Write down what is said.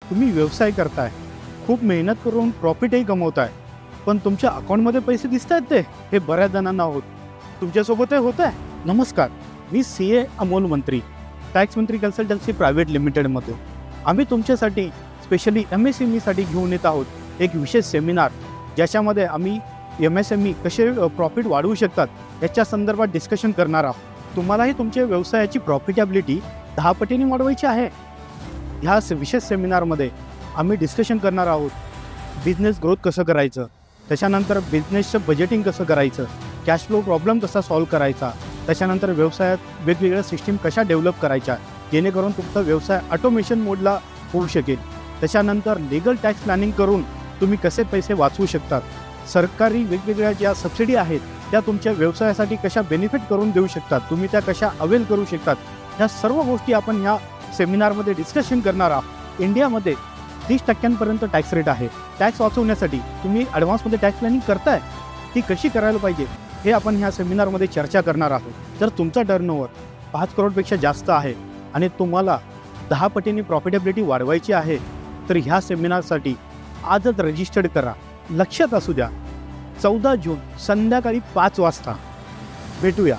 तुम्ही व्यवसाय करताय, खूप मेहनत करून प्रॉफिटही कमवताय, पण तुमच्या अकाउंटमध्ये पैसे दिसत आहेत ते हे बऱ्याच जणांना होत तुमच्यासोबतही होत आहे. नमस्कार, मी CA अमोल मंत्री, टॅक्स मंत्री कन्सल्टन्सी प्रायव्हेट लिमिटेडमधून. आम्ही तुमच्यासाठी स्पेशली MSMEसाठी घेऊन येत आहोत एक विशेष सेमिनार, ज्याच्यामध्ये आम्ही MSME कसे प्रॉफिट वाढवू शकतात याच्या संदर्भात डिस्कशन करणार आहोत. तुम्हालाही तुमच्या व्यवसायाची प्रॉफिटेबिलिटी 10 पटीने वाढवायची आहे. ह्या विशेष सेमिनारमध्ये आम्ही डिस्कशन करणार आहोत बिझनेस ग्रोथ कसं करायचं, त्याच्यानंतर बिझनेसचं बजेटिंग कसं करायचं, कॅश फ्लो प्रॉब्लेम कसा सॉल्व्ह करायचा, त्याच्यानंतर व्यवसायात वेगवेगळ्या सिस्टीम कशा डेव्हलप करायच्या जेणेकरून तुमचा व्यवसाय ऑटोमेशन मोडला होऊ शकेल. त्याच्यानंतर लिगल टॅक्स प्लॅनिंग करून तुम्ही कसे पैसे वाचवू शकतात, सरकारी वेगवेगळ्या ज्या सबसिडी आहेत त्या तुमच्या व्यवसायासाठी कशा बेनिफिट करून देऊ शकतात, तुम्ही त्या कशा अवेल करू शकतात, ह्या सर्व गोष्टी आपण ह्या सेमिनारमध्ये डिस्कशन करणार आहोत. इंडियामध्ये 30% टॅक्स रेट आहे. टॅक्स वाचवण्यासाठी तुम्ही ॲडव्हान्समध्ये टॅक्स प्लॅनिंग करताय, ती कशी करायला पाहिजे हे आपण ह्या सेमिनारमध्ये चर्चा करणार आहोत. जर तुमचा टर्नओव्हर 5 करोडपेक्षा जास्त आहे आणि तुम्हाला 10 पटीने प्रॉफिटेबिलिटी वाढवायची आहे तर ह्या सेमिनारसाठी आजच रजिस्टर्ड करा. लक्षात असू द्या, 14 जून संध्याकाळी 5 वाजता भेटूया.